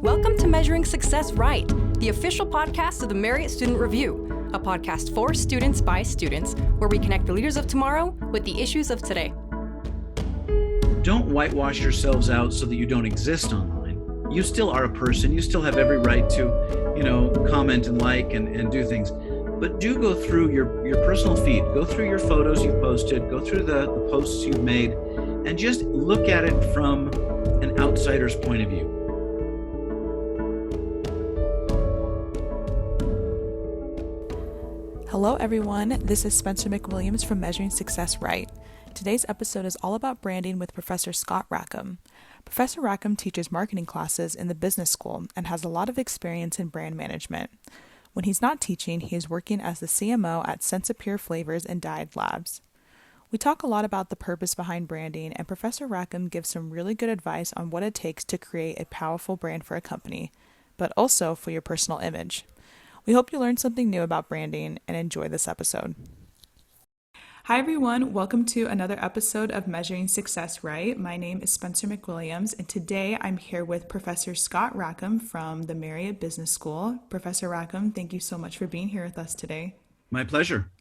Welcome to Measuring Success Right, the official podcast of the Marriott Student Review, a podcast for students by students, where we connect the leaders of tomorrow with the issues of today. Don't whitewash yourselves out so that you don't exist online. You still are a person. You still have every right to, comment and like and do things. But do go through your personal feed. Go through your photos you've posted. Go through the posts you've made, and just look at it from an outsider's point of view. Hello everyone, this is Spencer McWilliams from Measuring Success Right. Today's episode is all about branding with Professor Scott Rackham. Professor Rackham teaches marketing classes in the business school and has a lot of experience in brand management. When he's not teaching, he is working as the CMO at Sensapure Flavors and Dyad Labs. We talk a lot about the purpose behind branding, and Professor Rackham gives some really good advice on what it takes to create a powerful brand for a company, but also for your personal image. We hope you learned something new about branding and enjoy this episode. Hi everyone, welcome to another episode of Measuring Success Right. My name is Spencer McWilliams, and today I'm here with Professor Scott Rackham from the Marriott Business School. Professor Rackham, thank you so much for being here with us today. My pleasure.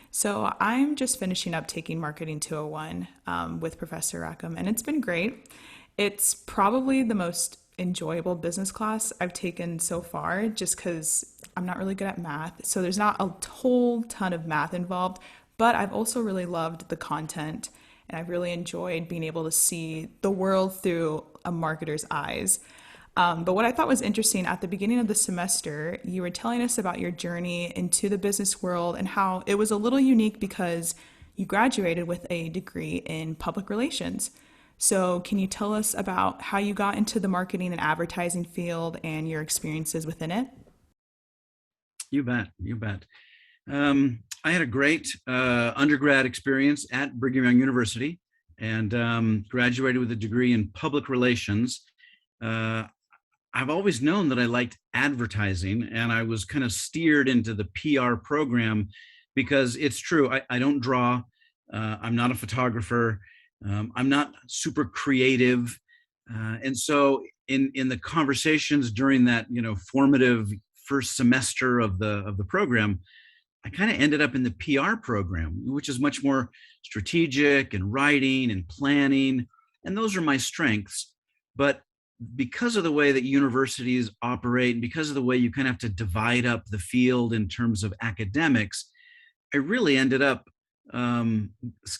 So I'm just finishing up taking Marketing 201 with Professor Rackham, and it's been great. It's probably the most enjoyable business class I've taken so far, just because I'm not really good at math. So there's not a whole ton of math involved, but I've also really loved the content, and I've really enjoyed being able to see the world through a marketer's eyes. But what I thought was interesting, at the beginning of the semester, you were telling us about your journey into the business world and how it was a little unique because you graduated with a degree in public relations. So can you tell us about how you got into the marketing and advertising field and your experiences within it? You bet. I had a great undergrad experience at Brigham Young University and graduated with a degree in public relations. I've always known that I liked advertising, and I was kind of steered into the PR program because it's true. I don't draw. I'm not a photographer. I'm not super creative. And so in the conversations during that, formative first semester of the program, I kind of ended up in the PR program, which is much more strategic and writing and planning. And those are my strengths. But because of the way that universities operate and because of the way you kind of have to divide up the field in terms of academics, I really ended up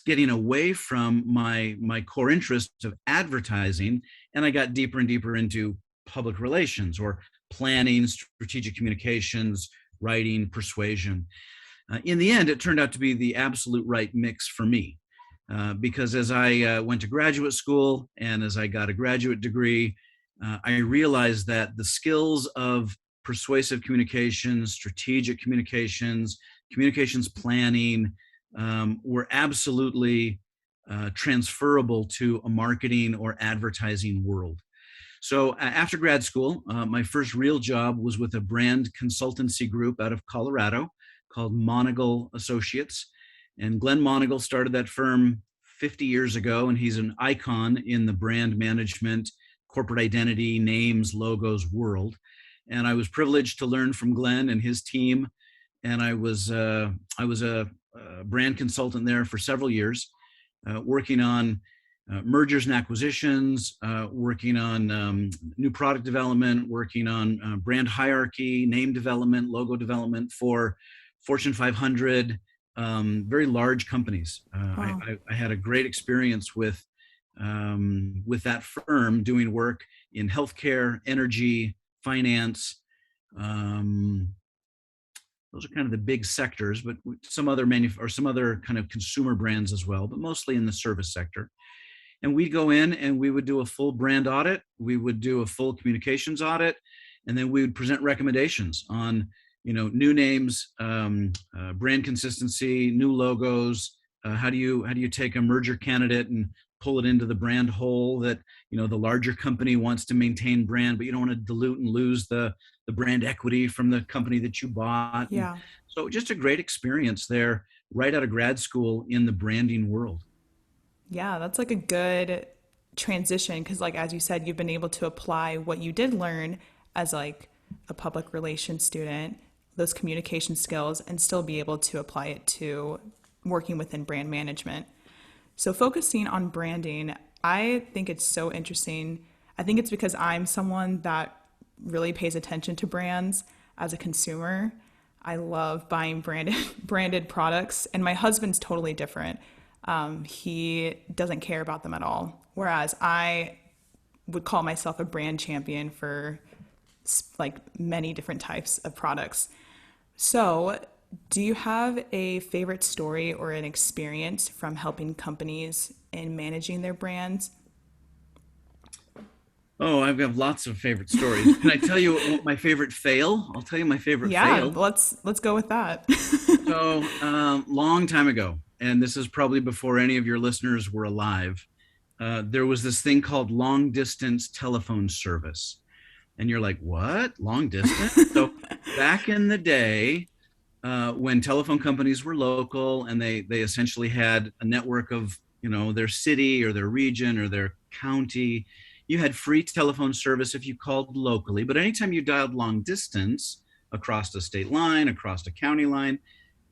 getting away from my core interest of advertising, and I got deeper and deeper into public relations or planning, strategic communications, writing, persuasion. In the end, it turned out to be the absolute right mix for me, because as I went to graduate school and as I got a graduate degree, I realized that the skills of persuasive communications, strategic communications, communications planning, were absolutely transferable to a marketing or advertising world. So after grad school, my first real job was with a brand consultancy group out of Colorado called Monagle Associates. And Glenn Monagle started that firm 50 years ago, and he's an icon in the brand management, corporate identity, names, logos world. And I was privileged to learn from Glenn and his team. And I was a brand consultant there for several years, working on mergers and acquisitions, working on new product development, working on brand hierarchy, name development, logo development for Fortune 500, very large companies. Wow. I had a great experience with that firm doing work in healthcare, energy, finance. Those are kind of the big sectors, but some other some other kind of consumer brands as well, but mostly in the service sector. And we'd go in and we would do a full brand audit. We would do a full communications audit, and then we would present recommendations on, new names, brand consistency, new logos. How do you take a merger candidate and pull it into the brand hole that, the larger company wants to maintain brand, but you don't want to dilute and lose the brand equity from the company that you bought. Yeah. And so just a great experience there right out of grad school in the branding world. Yeah, that's like a good transition? Because like, as you said, you've been able to apply what you did learn as like a public relations student, those communication skills, and still be able to apply it to working within brand management. So focusing on branding, I think it's so interesting. I think it's because I'm someone that really pays attention to brands as a consumer. I love buying branded products, and my husband's totally different. He doesn't care about them at all. Whereas I would call myself a brand champion for like many different types of products. So, do you have a favorite story or an experience from helping companies in managing their brands? Oh, I've got lots of favorite stories. Can I tell you what my favorite fail? I'll tell you my favorite fail. Yeah, let's go with that. So, long time ago, and this is probably before any of your listeners were alive, there was this thing called long distance telephone service. And you're like, what? Long distance? So back in the day, when telephone companies were local and they essentially had a network of, their city or their region or their county, you had free telephone service if you called locally. But anytime you dialed long distance across a state line, across a county line,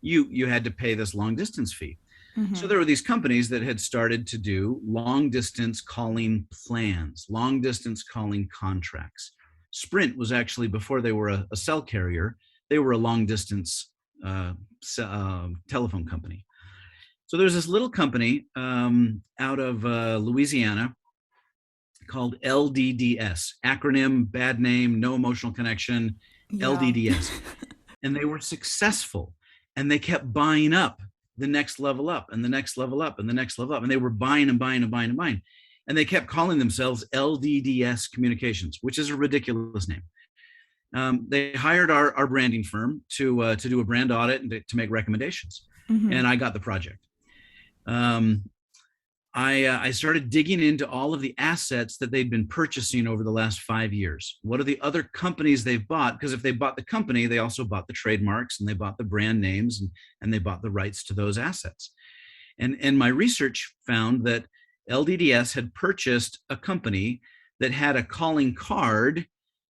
you had to pay this long distance fee. Mm-hmm. So there were these companies that had started to do long distance calling plans, long distance calling contracts. Sprint was actually, before they were a cell carrier, they were a long distance telephone company. So there's this little company out of Louisiana called LDDS, acronym, bad name, no emotional connection, yeah. LDDS. And they were successful, and they kept buying up the next level up and the next level up and the next level up. And they were buying and buying and buying and buying. And they kept calling themselves LDDS Communications, which is a ridiculous name. They hired our branding firm to do a brand audit and to make recommendations. Mm-hmm. And I got the project. I started digging into all of the assets that they'd been purchasing over the last 5 years. What are the other companies they've bought? Because if they bought the company, they also bought the trademarks and they bought the brand names and they bought the rights to those assets. And my research found that LDDS had purchased a company that had a calling card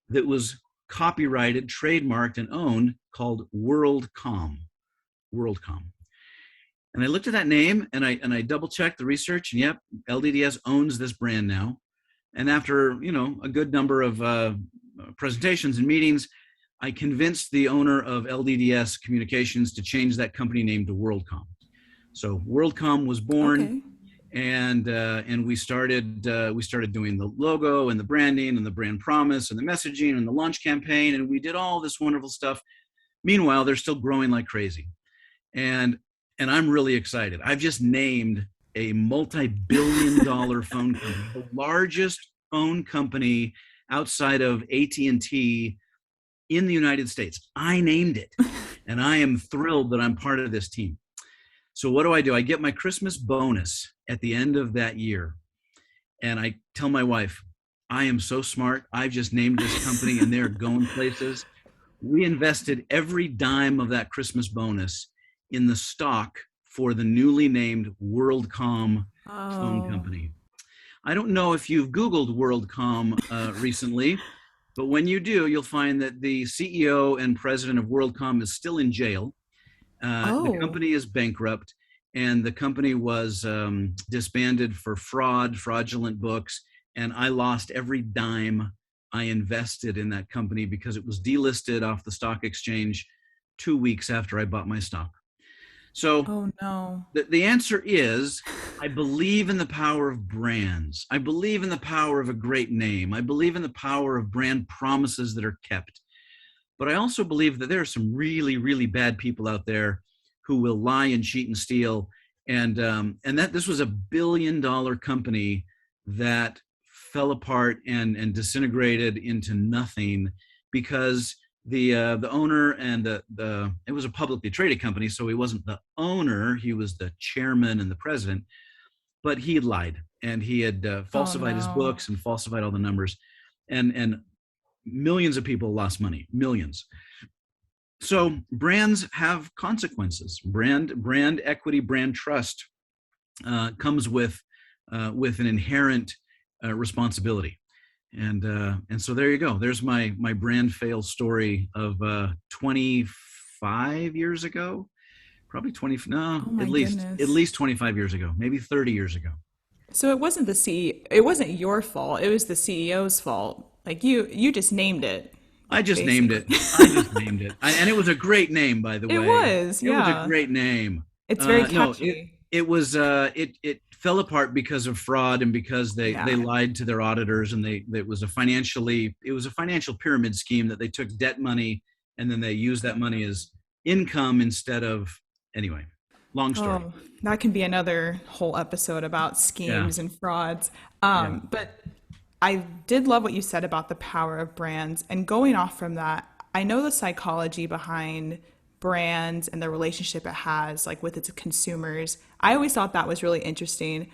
that was copyrighted, trademarked, and owned called WorldCom. WorldCom. And I looked at that name and I double checked the research, and yep, LDDS owns this brand now. And after, a good number of presentations and meetings, I convinced the owner of LDDS Communications to change that company name to WorldCom. So WorldCom was born. Okay. And we started doing the logo and the branding and the brand promise and the messaging and the launch campaign, and we did all this wonderful stuff. Meanwhile, they're still growing like crazy, and I'm really excited. I've just named a multi-billion-dollar phone company, the largest phone company outside of AT&T in the United States. I named it, and I am thrilled that I'm part of this team. So what do? I get my Christmas bonus at the end of that year. And I tell my wife, I am so smart. I've just named this company and they're going places. We invested every dime of that Christmas bonus in the stock for the newly named WorldCom phone company. I don't know if you've Googled WorldCom recently, but when you do, you'll find that the CEO and president of WorldCom is still in jail. The company is bankrupt, and the company was disbanded for fraudulent books, and I lost every dime I invested in that company because it was delisted off the stock exchange 2 weeks after I bought my stock. So the answer is, I believe in the power of brands. I believe in the power of a great name. I believe in the power of brand promises that are kept. But I also believe that there are some really, really bad people out there who will lie and cheat and steal. And that this was a $1 billion company that fell apart and disintegrated into nothing because the owner and it was a publicly traded company, so he wasn't the owner, he was the chairman and the president, but he lied and he had falsified his books and falsified all the numbers, and millions of people lost money, millions. So brands have consequences. Brand equity, brand trust comes with an inherent responsibility. And so there you go. There's my brand fail story of 25 years ago, probably 20. No, Oh my at goodness. least 25 years ago, maybe 30 years ago. So it wasn't it wasn't your fault. It was the CEO's fault. Like you just named it, I just named basically. it. I just named it, and it was a great name, by the It way. was, It was a yeah. great name. It's very No, catchy. it was it fell apart because of fraud and because they Yeah. lied to their auditors, and it was a financial pyramid scheme that they took debt money and then they used that money as income instead of, anyway, long story. Oh, that can be another whole episode about Yeah, schemes and frauds. yeah. But I did love what you said about the power of brands. And going off from that, I know the psychology behind brands and the relationship it has, like with its consumers. I always thought that was really interesting.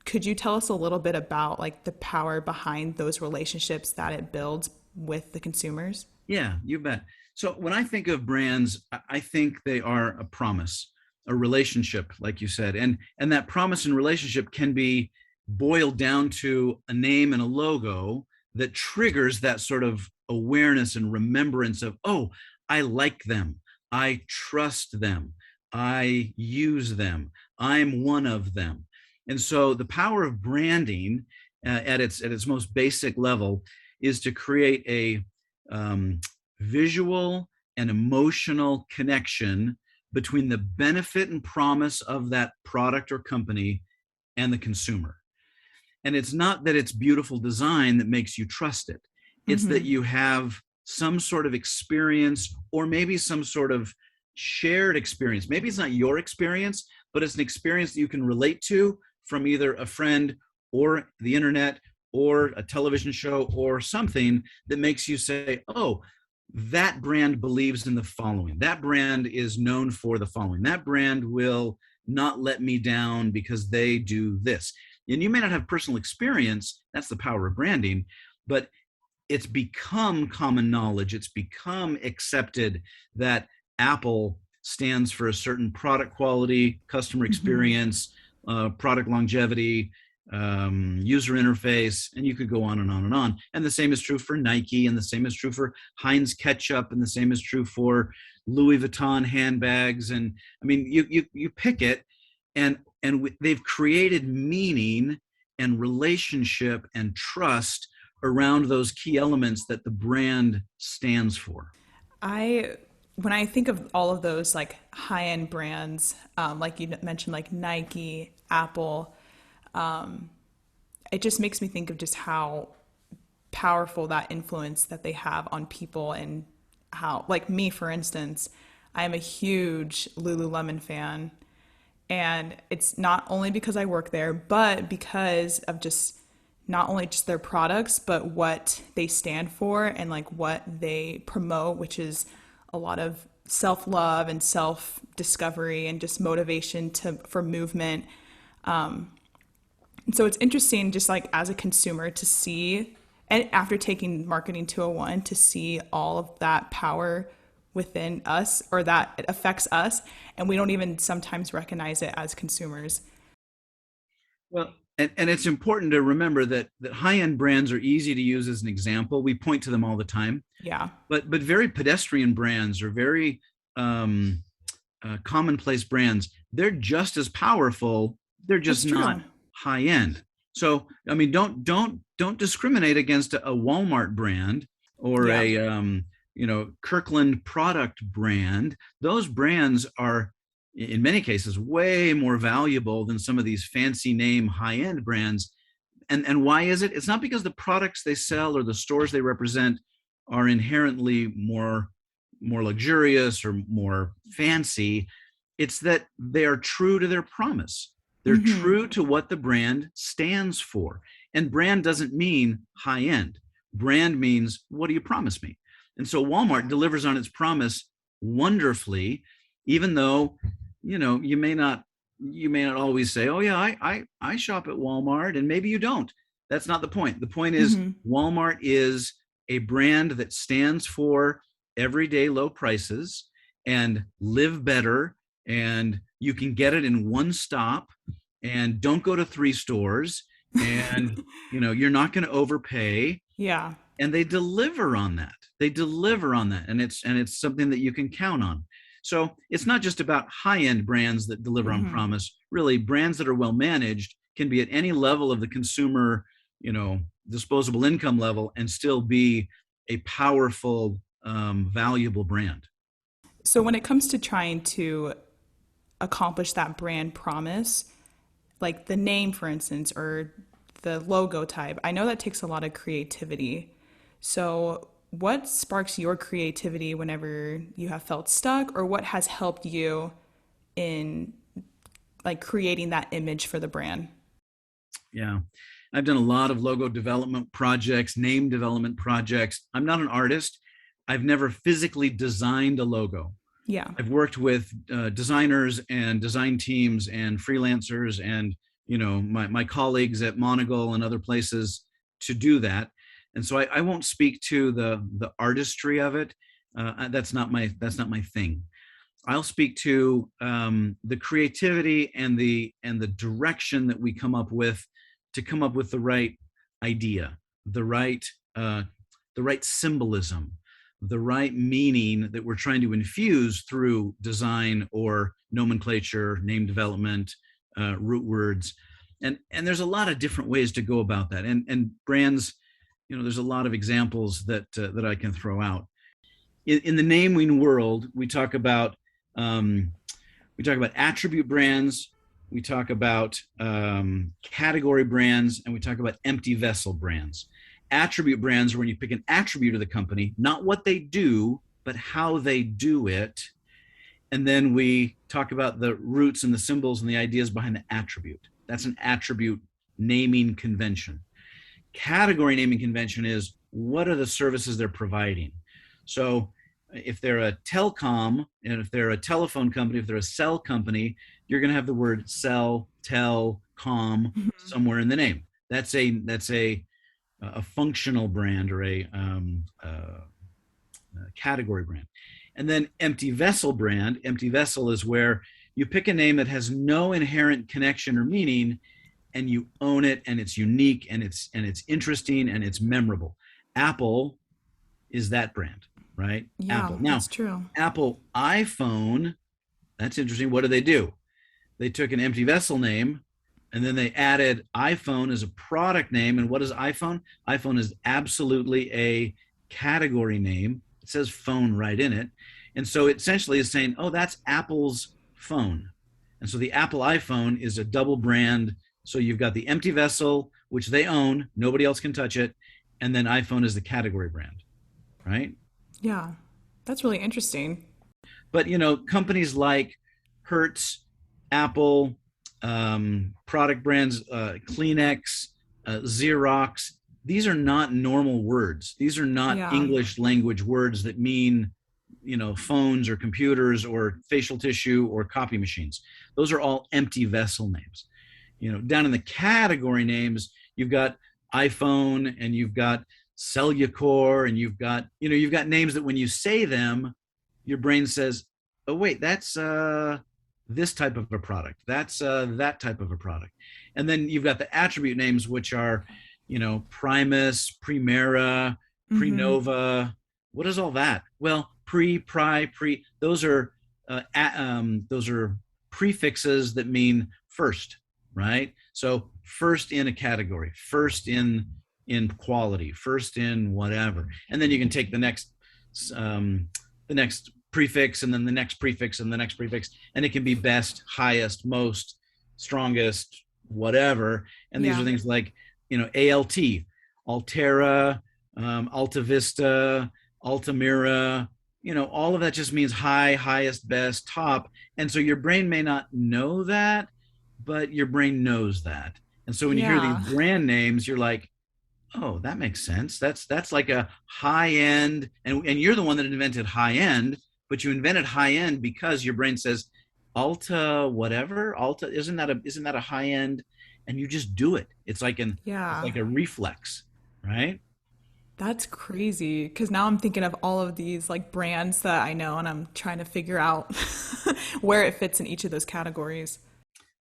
Could you tell us a little bit about like the power behind those relationships that it builds with the consumers? Yeah, you bet. So when I think of brands, I think they are a promise, a relationship, like you said, and that promise and relationship can be boiled down to a name and a logo that triggers that sort of awareness and remembrance of, oh, I like them, I trust them, I use them, I'm one of them. And so the power of branding at its most basic level is to create a visual and emotional connection between the benefit and promise of that product or company and the consumer. And it's not that it's beautiful design that makes you trust it. It's that you have some sort of experience, or maybe some sort of shared experience. Maybe it's not your experience, but it's an experience that you can relate to from either a friend or the internet or a television show or something that makes you say, oh, that brand believes in the following. That brand is known for the following. That brand will not let me down because they do this. And you may not have personal experience. That's the power of branding, but it's become common knowledge. It's become accepted that Apple stands for a certain product quality, customer experience, product longevity, user interface, and you could go on and on and on. And the same is true for Nike, and the same is true for Heinz ketchup, and the same is true for Louis Vuitton handbags. And I mean, you pick it, and they've created meaning and relationship and trust around those key elements that the brand stands for. When I think of all of those like high-end brands, like you mentioned, like Nike, Apple, it just makes me think of just how powerful that influence that they have on people, and how, like me, for instance, I am a huge Lululemon fan. And it's not only because I work there, but because of just not only just their products, but what they stand for and like what they promote, which is a lot of self-love and self-discovery and just motivation for movement. And so it's interesting just like as a consumer to see, and after taking Marketing 201, to see all of that power within us, or that it affects us, and we don't even sometimes recognize it as consumers. Well, and it's important to remember that high-end brands are easy to use as an example. We point to them all the time. Yeah. But very pedestrian brands, or very commonplace brands, they're just as powerful. They're just not high-end. So I mean, don't discriminate against a Walmart brand or a Kirkland product brand. Those brands are, in many cases, way more valuable than some of these fancy name high-end brands. And why is it? It's not because the products they sell or the stores they represent are inherently more luxurious or more fancy. It's that they are true to their promise. They're true to what the brand stands for. And brand doesn't mean high-end. Brand means, what do you promise me? And so Walmart delivers on its promise wonderfully, even though, you may not always say, oh yeah, I shop at Walmart, and maybe you don't. That's not the point. The point is Walmart is a brand that stands for everyday low prices and live better, and you can get it in one stop, and don't go to 3 stores, and you're not going to overpay. Yeah. And they deliver on that. And it's something that you can count on. So it's not just about high-end brands that deliver on promise. Really, brands that are well managed can be at any level of the consumer, disposable income level, and still be a powerful, valuable brand. So when it comes to trying to accomplish that brand promise, like the name, for instance, or the logo type, I know that takes a lot of creativity. So what sparks your creativity whenever you have felt stuck, or what has helped you in like creating that image for the brand? Yeah, I've done a lot of logo development projects, name development projects. I'm not an artist. I've never physically designed a logo. Yeah. I've worked with designers and design teams and freelancers and my colleagues at Monogle and other places to do that. And so I won't speak to the artistry of it. That's not my thing. I'll speak to the creativity and the direction that we come up with to come up with the right idea, the right symbolism, the right meaning that we're trying to infuse through design or nomenclature, name development, root words, and there's a lot of different ways to go about that. And brands, there's a lot of examples that I can throw out. In the naming world, we talk about attribute brands, we talk about category brands, and we talk about empty vessel brands. Attribute brands are when you pick an attribute of the company, not what they do, but how they do it. And then we talk about the roots and the symbols and the ideas behind the attribute. That's an attribute naming convention. Category naming convention is, what are the services they're providing? So if they're a telecom, and if they're a telephone company, if they're a cell company, you're going to have the word cell, tel, com somewhere in the name. That's a functional brand or a category brand. And then empty vessel brand. Empty vessel is where you pick a name that has no inherent connection or meaning, and you own it, and it's unique, and it's interesting, and it's memorable. Apple is that brand, right? Yeah, Apple. Now, that's true. Apple iPhone, that's interesting. What do? They took an empty vessel name, and then they added iPhone as a product name. And what is iPhone? iPhone is absolutely a category name. It says phone right in it. And so it essentially is saying, oh, that's Apple's phone. And so the Apple iPhone is a double brand. So you've got the empty vessel, which they own, nobody else can touch it. And then iPhone is the category brand, right? Yeah, that's really interesting. But, companies like Hertz, Apple, product brands, Kleenex, Xerox, these are not normal words. These are not English language words that mean, phones or computers or facial tissue or copy machines. Those are all empty vessel names. Down in the category names, you've got iPhone, and you've got Cellucor, and you've got names that when you say them, your brain says, oh, wait, that's this type of a product. That's that type of a product. And then you've got the attribute names, which are, Primus, Primera, Prenova. What is all that? Well, pre, those are prefixes that mean first, right? So first in a category, first in quality, first in whatever. And then you can take the next prefix, and then the next prefix, and the next prefix, and it can be best, highest, most, strongest, whatever. And these are things like, ALT, Altera, Alta Vista, Altamira, all of that just means high, highest, best, top. And so your brain may not know that, but your brain knows that. And so when you hear these brand names, you're like, oh, that makes sense. That's like a high end, and you're the one that invented high end, but you invented high end because your brain says Alta whatever. Alta, isn't that a high end? And you just do it. It's like it's like a reflex, right? That's crazy, because now I'm thinking of all of these like brands that I know, and I'm trying to figure out where it fits in each of those categories.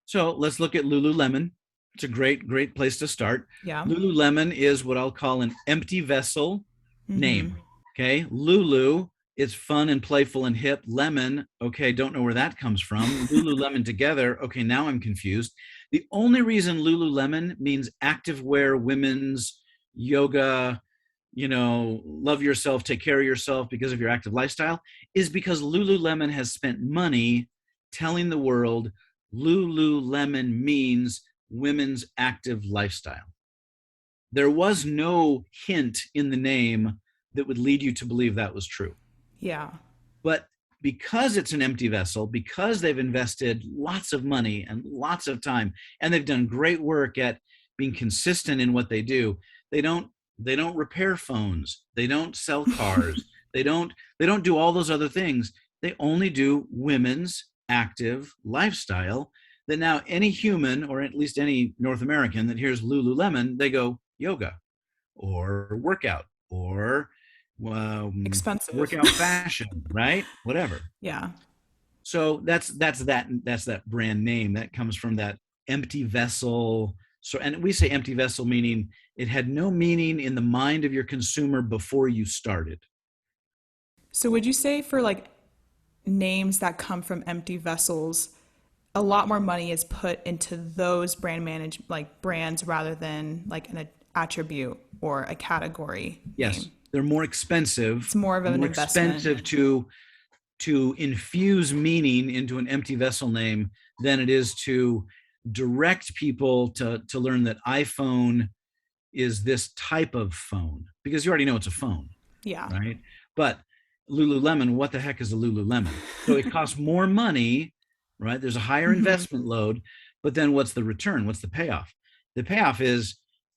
So let's look at Lululemon. It's a great place to start. Yeah. Lululemon is what I'll call an empty vessel Mm-hmm. name. Okay. Lulu, it's fun and playful and hip. Lemon, okay, don't know where that comes from. Lululemon together, okay, now I'm confused. The only reason Lululemon means activewear, women's, yoga, love yourself, take care of yourself because of your active lifestyle, is because Lululemon has spent money telling the world Lululemon means women's active lifestyle. There was no hint in the name that would lead you to believe that was true. Yeah. But because it's an empty vessel, because they've invested lots of money and lots of time, and they've done great work at being consistent in what they do, they don't repair phones, they don't sell cars, they don't do all those other things. They only do women's active lifestyle, that now any human, or at least any North American that hears Lululemon, they go yoga or workout or Expensive. workout fashion, right? Whatever. Yeah. So that's that brand name that comes from that empty vessel. So, and we say empty vessel meaning it had no meaning in the mind of your consumer before you started. So would you say for like names that come from empty vessels, a lot more money is put into those brands rather than like an attribute or a category? Yes, name? they're more expensive. It's more of an investment. Expensive to infuse meaning into an empty vessel name than it is to direct people to learn that iPhone is this type of phone, because you already know it's a phone. Yeah. Right. But Lululemon, what the heck is a Lululemon? So it costs more money, right? There's a higher investment load, but then what's the return? What's the payoff? The payoff is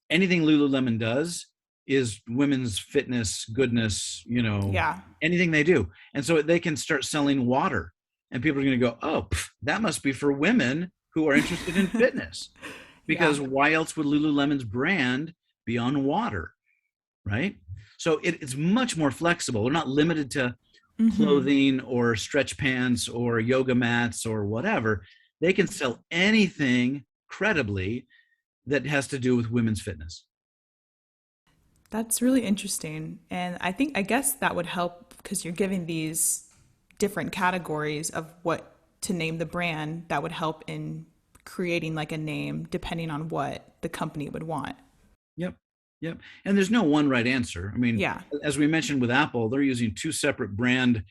anything Lululemon does is women's fitness, goodness, Yeah. anything they do. And so they can start selling water, and people are going to go, oh, that must be for women who are interested in fitness, because why else would Lululemon's brand be on water? Right. So it's much more flexible. They're not limited to clothing or stretch pants or yoga mats or whatever. They can sell anything credibly that has to do with women's fitness. That's really interesting. And I guess that would help because you're giving these different categories of what to name the brand that would help in creating like a name depending on what the company would want. Yep. And there's no one right answer. I mean, as we mentioned with Apple, they're using two separate brand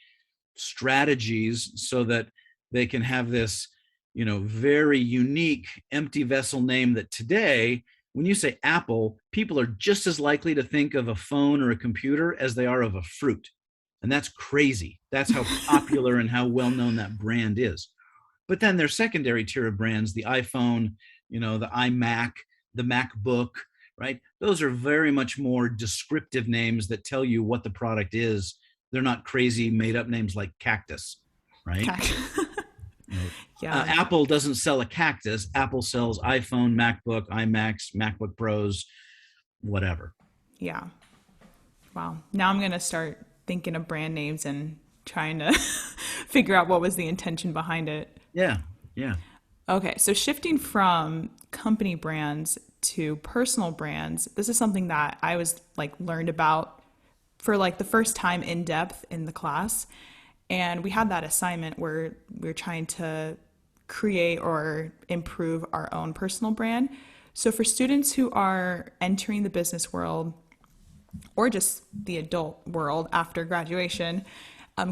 strategies so that they can have this, very unique empty vessel name that today, when you say Apple, people are just as likely to think of a phone or a computer as they are of a fruit. And that's crazy. That's how popular and how well-known that brand is. But then there's secondary tier of brands, the iPhone, the iMac, the MacBook, right? Those are very much more descriptive names that tell you what the product is. They're not crazy made up names like cactus, right? Apple doesn't sell a cactus. Apple sells iPhone, MacBook, iMacs, MacBook Pros, whatever. Yeah. Wow. Now I'm going to start thinking of brand names and trying to figure out what was the intention behind it. Yeah. Okay. So shifting from company brands to personal brands, this is something that I was learned about for the first time in depth in the class. And we had that assignment where we were trying to create or improve our own personal brand. So for students who are entering the business world or just the adult world after graduation,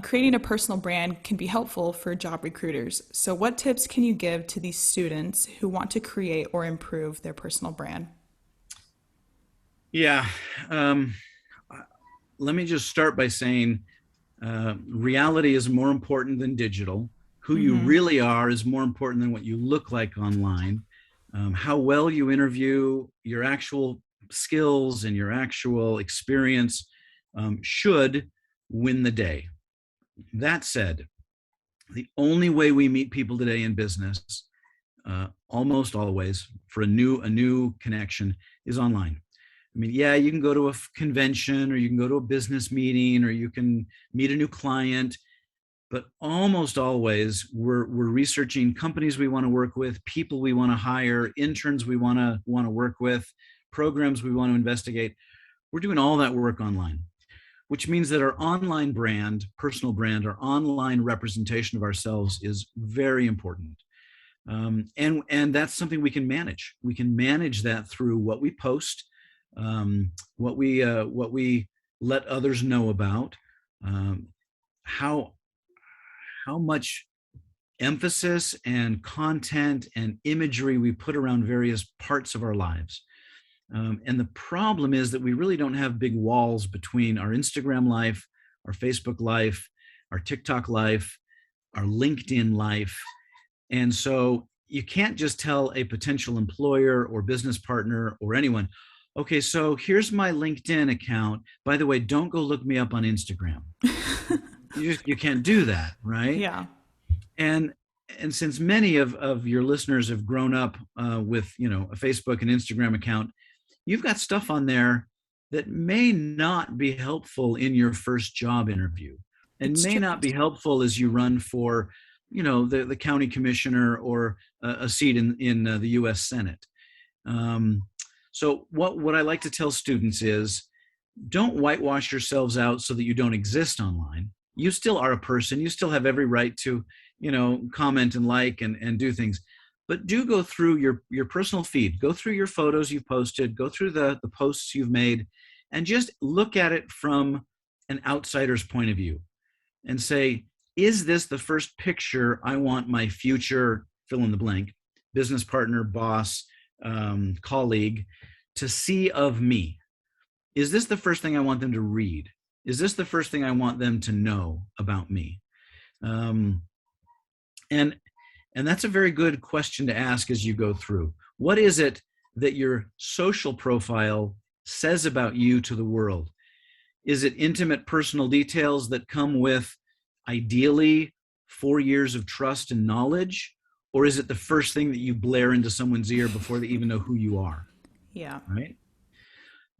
creating a personal brand can be helpful for job recruiters. So what tips can you give to these students who want to create or improve their personal brand? Yeah. Let me just start by saying reality is more important than digital. Who you really are is more important than what you look like online. How well you interview, your actual skills and your actual experience should win the day. That said, the only way we meet people today in business, almost always for a new connection, is online. I mean, yeah, you can go to a convention or you can go to a business meeting or you can meet a new client, but almost always we're researching companies we want to work with, people we want to hire, interns we want to work with, programs we want to investigate. We're doing all that work online, which means that our online brand, personal brand, our online representation of ourselves is very important. And that's something we can manage. We can manage that through what we post, what we let others know about, how much emphasis and content and imagery we put around various parts of our lives. And the problem is that we really don't have big walls between our Instagram life, our Facebook life, our TikTok life, our LinkedIn life. And so you can't just tell a potential employer or business partner or anyone, okay, so here's my LinkedIn account. By the way, don't go look me up on Instagram. You can't do that, right? Yeah. And since many of your listeners have grown up with, a Facebook and Instagram account, you've got stuff on there that may not be helpful in your first job interview, and may not be helpful as you run for, the county commissioner or a seat in the U.S. Senate. So what I like to tell students is, don't whitewash yourselves out so that you don't exist online. You still are a person. You still have every right to, comment and like and do things. But do go through your personal feed. Go through your photos you've posted. Go through the posts you've made, and just look at it from an outsider's point of view and say, is this the first picture I want my future, fill in the blank, business partner, boss, colleague to see of me? Is this the first thing I want them to read? Is this the first thing I want them to know about me? And that's a very good question to ask as you go through. What is it that your social profile says about you to the world? Is it intimate personal details that come with, ideally, 4 years of trust and knowledge? Or is it the first thing that you blare into someone's ear before they even know who you are? Yeah. Right?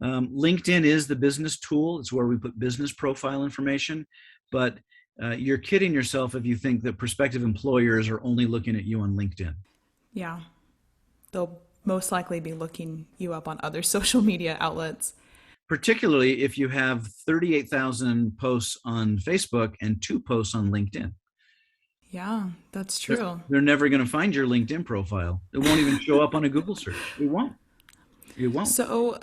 LinkedIn is the business tool. It's where we put business profile information. But you're kidding yourself if you think that prospective employers are only looking at you on LinkedIn. Yeah. They'll most likely be looking you up on other social media outlets. Particularly if you have 38,000 posts on Facebook and 2 posts on LinkedIn. Yeah, that's true. They're never going to find your LinkedIn profile. It won't even show up on a Google search. It won't. So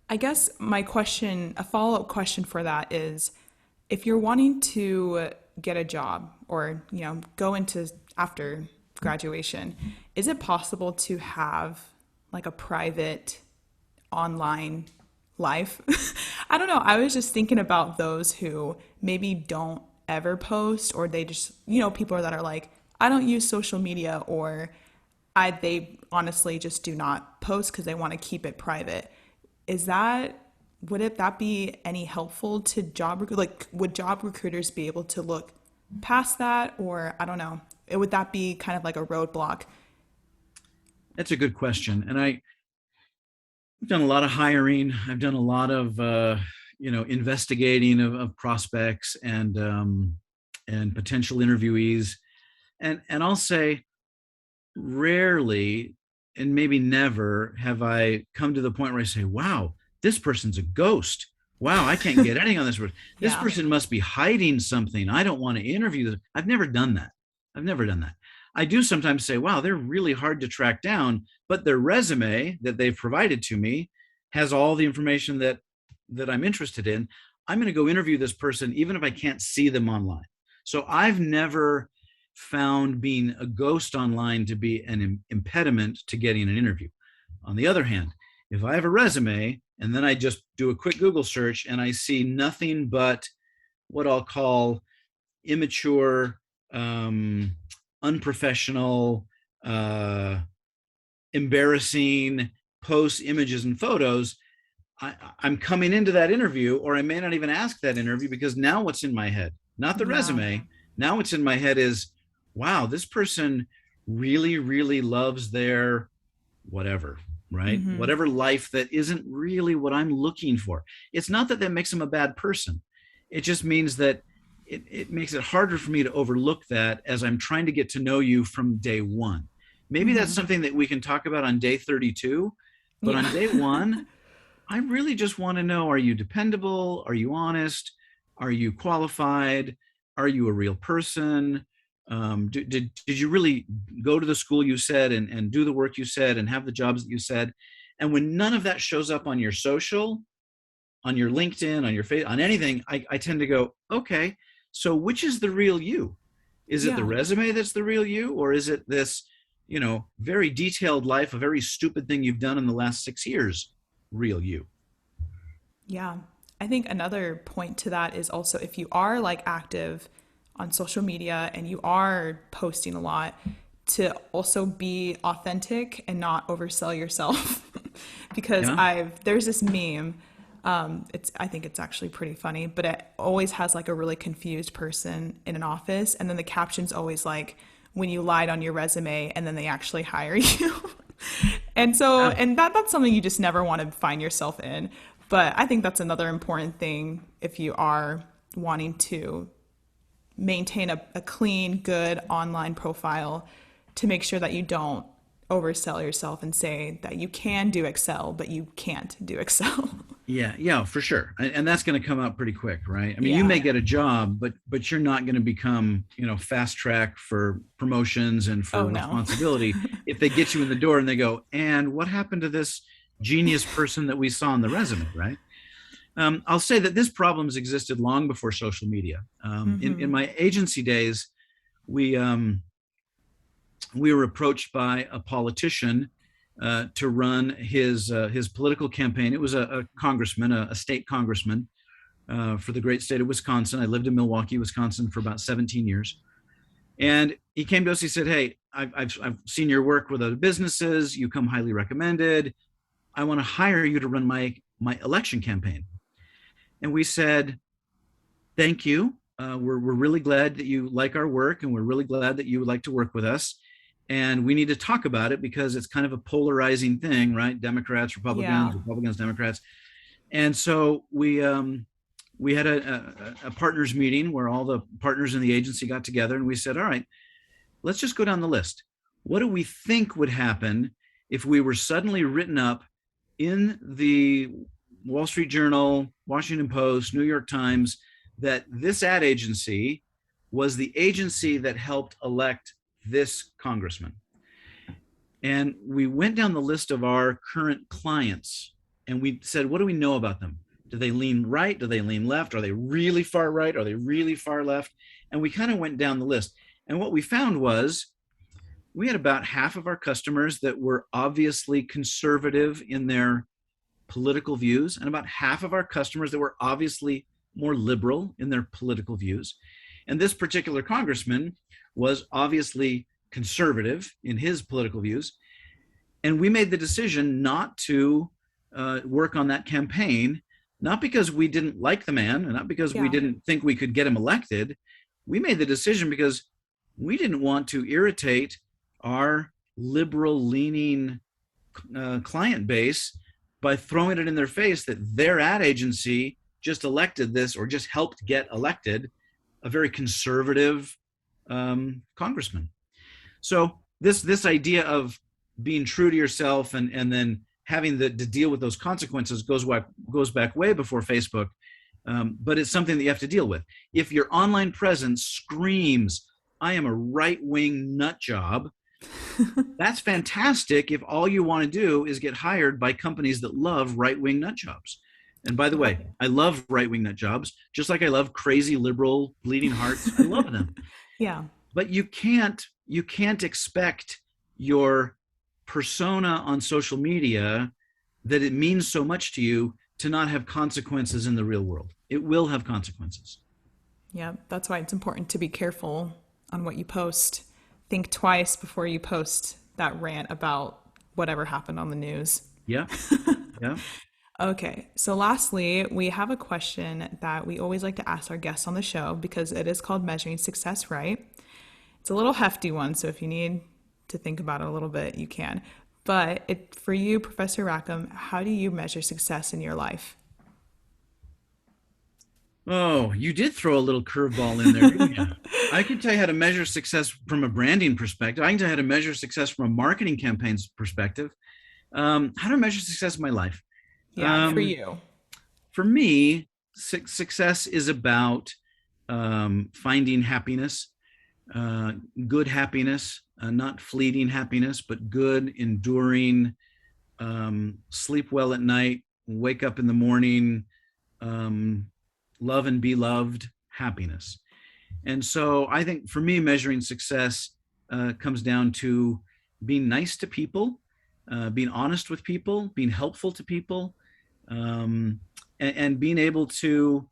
I guess my question, a follow-up question for that is, if you're wanting to get a job or, go into after graduation, is it possible to have like a private online life? I don't know. I was just thinking about those who maybe don't ever post, or they just, people that are like, I don't use social media, or they honestly just do not post because they want to keep it private. Would that be any helpful to would job recruiters be able to look past that? Or I don't know, would that be kind of like a roadblock? That's a good question. And I've done a lot of hiring. I've done a lot of, investigating of prospects and potential interviewees. And I'll say rarely, and maybe never, have I come to the point where I say, wow, this person's a ghost. Wow, I can't get anything on this person. This person must be hiding something. I don't want to interview them. I've never done that. I do sometimes say, wow, they're really hard to track down, but their resume that they've provided to me has all the information that I'm interested in. I'm going to go interview this person even if I can't see them online. So I've never found being a ghost online to be an impediment to getting an interview. On the other hand, if I have a resume and then I just do a quick Google search and I see nothing but what I'll call immature, unprofessional, embarrassing posts, images, and photos, I'm coming into that interview, or I may not even ask that interview, because now what's in my head, not the resume, now what's in my head is, wow, this person really, really loves their whatever, right? Mm-hmm. Whatever life that isn't really what I'm looking for. It's not that makes them a bad person. It just means that it makes it harder for me to overlook that as I'm trying to get to know you from day one. Maybe that's something that we can talk about on day 32, but on day one, I really just want to know, are you dependable? Are you honest? Are you qualified? Are you a real person? Did you really go to the school you said and do the work you said and have the jobs that you said? And when none of that shows up on your social, on your LinkedIn, on your face, on anything, I tend to go, okay, so which is the real you? Is it the resume that's the real you? Or is it this, very detailed life, a very stupid thing you've done in the last 6 years, real you? Yeah. I think another point to that is also if you are like active on social media and you are posting a lot, to also be authentic and not oversell yourself. Because there's this meme, I think it's actually pretty funny, but it always has like a really confused person in an office, and then the caption's always like, when you lied on your resume and then they actually hire you. And so, and that's something you just never want to find yourself in. But I think that's another important thing if you are wanting to maintain a clean, good online profile, to make sure that you don't oversell yourself and say that you can do Excel, but you can't do Excel. Yeah, for sure. And that's going to come out pretty quick, right? I mean, you may get a job, but you're not going to become, fast track for promotions and for responsibility if they get you in the door and they go, and what happened to this genius person that we saw in the resume, right? I'll say that this problem's existed long before social media. In my agency days, we were approached by a politician to run his political campaign. It was a congressman, a state congressman for the great state of Wisconsin. I lived in Milwaukee, Wisconsin for about 17 years. And he came to us, he said, hey, I've seen your work with other businesses. You come highly recommended. I want to hire you to run my election campaign. And we said, thank you. We're really glad that you like our work, and we're really glad that you would like to work with us. And we need to talk about it because it's kind of a polarizing thing, right? Democrats, Republicans, Republicans, Democrats. And so we had a partners meeting where all the partners in the agency got together, and we said, all right, let's just go down the list. What do we think would happen if we were suddenly written up in the Wall Street Journal, Washington Post, New York Times, that this ad agency was the agency that helped elect this congressman? And we went down the list of our current clients and we said, what do we know about them? Do they lean right? Do they lean left? Are they really far right? Are they really far left? And we kind of went down the list. And what we found was we had about half of our customers that were obviously conservative in their political views, and about half of our customers that were obviously more liberal in their political views. And this particular congressman was obviously conservative in his political views. And we made the decision not to work on that campaign, not because we didn't like the man and not because we didn't think we could get him elected. We made the decision because we didn't want to irritate our liberal leaning client base by throwing it in their face that their ad agency just elected this or just helped get elected a very conservative congressman. So this idea of being true to yourself and then having to deal with those consequences goes back way before Facebook, but it's something that you have to deal with. If your online presence screams, I am a right-wing nut job, that's fantastic if all you want to do is get hired by companies that love right-wing nut jobs. And by the way, I love right-wing nut jobs, just like I love crazy liberal bleeding hearts. I love them. Yeah. But you can't expect your persona on social media, that it means so much to you, to not have consequences in the real world. It will have consequences. Yeah, that's why it's important to be careful on what you post. Think twice before you post that rant about whatever happened on the news. Yeah. Yeah. Okay, so lastly, we have a question that we always like to ask our guests on the show because it is called Measuring Success Right. It's a little hefty one, so if you need to think about it a little bit, you can. But for you, Professor Rackham, how do you measure success in your life? Oh, you did throw a little curveball in there, didn't you? I can tell you how to measure success from a branding perspective. I can tell you how to measure success from a marketing campaign's perspective. How to measure success in my life. Yeah, for Um, you. for me, success is about finding happiness, uh, good happiness, not fleeting happiness, but good, enduring, sleep well at night, wake up in the morning, um, love and be loved happiness. And so I think for me, measuring success comes down to being nice to people, being honest with people, being helpful to people, and being able to,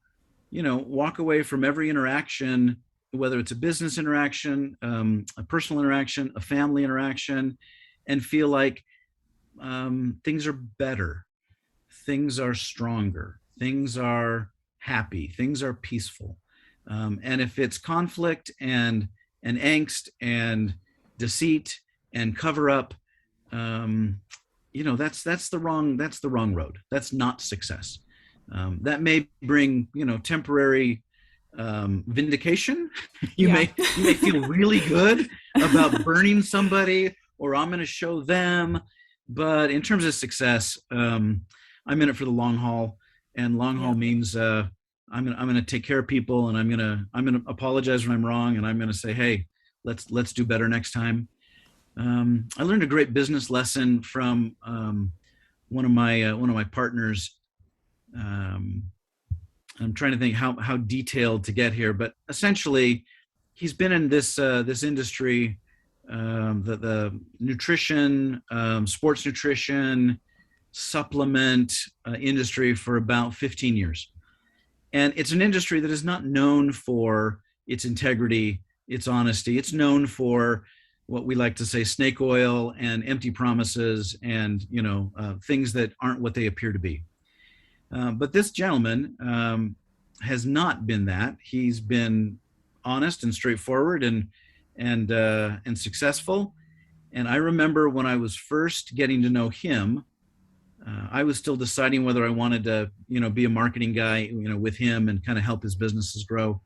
walk away from every interaction, whether it's a business interaction, a personal interaction, a family interaction, and feel like things are better, things are stronger, things are happy, things are peaceful. And if it's conflict and angst and deceit and cover up, that's the wrong road. That's not success. That may bring temporary vindication. you Yeah. may you may feel really good about burning somebody, or I'm going to show them. But in terms of success, I'm in it for the long haul, and long haul Yeah. means I'm gonna take care of people, and I'm gonna apologize when I'm wrong, and I'm gonna say, hey, let's do better next time. I learned a great business lesson from one of my partners. Um, I'm trying to think how detailed to get here, but essentially, he's been in this industry, the nutrition, sports nutrition, supplement industry for about 15 years. And it's an industry that is not known for its integrity, its honesty. It's known for what we like to say snake oil and empty promises, and things that aren't what they appear to be. But this gentleman has not been that. He's been honest and straightforward and successful. And I remember when I was first getting to know him, I was still deciding whether I wanted to, be a marketing guy, with him and kind of help his businesses grow.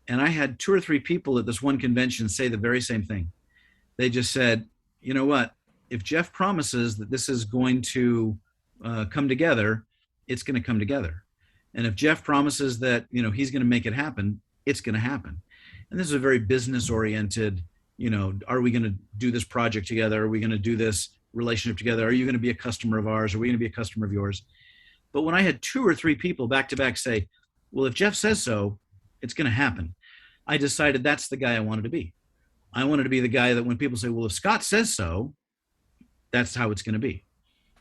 And I had two or three people at this one convention say the very same thing. They just said, you know what? If Jeff promises that this is going to come together, it's going to come together. And if Jeff promises that, he's going to make it happen, it's going to happen. And this is a very business oriented, are we going to do this project together? Are we going to do this relationship together? Are you going to be a customer of ours? Are we going to be a customer of yours? But when I had two or three people back to back say, well, if Jeff says so, it's going to happen, I decided that's the guy I wanted to be. I wanted to be the guy that when people say, well, if Scott says so, that's how it's going to be.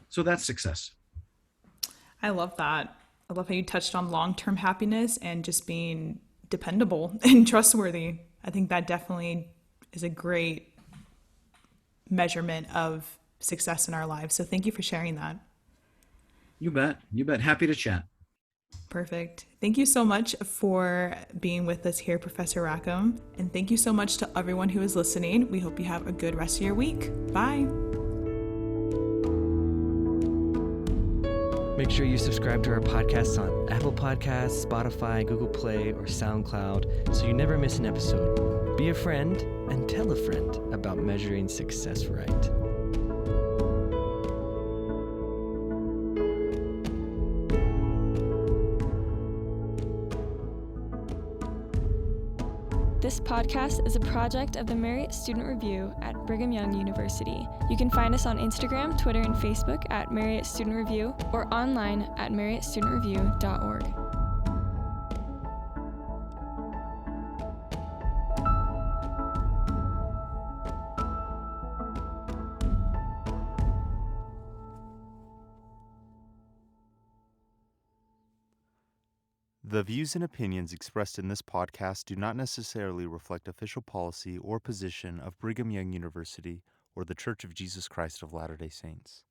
So that's success. I love that. I love how you touched on long-term happiness and just being dependable and trustworthy. I think that definitely is a great measurement of success in our lives. So thank you for sharing that. You bet. You bet. Happy to chat. Perfect. Thank you so much for being with us here, Professor Rackham. And thank you so much to everyone who is listening. We hope you have a good rest of your week. Bye. Make sure you subscribe to our podcasts on Apple Podcasts, Spotify, Google Play, or SoundCloud so you never miss an episode. Be a friend and tell a friend about measuring success right. This podcast is a project of the Marriott Student Review at Brigham Young University. You can find us on Instagram, Twitter, and Facebook at Marriott Student Review or online at marriottstudentreview.org. The views and opinions expressed in this podcast do not necessarily reflect official policy or position of Brigham Young University or The Church of Jesus Christ of Latter-day Saints.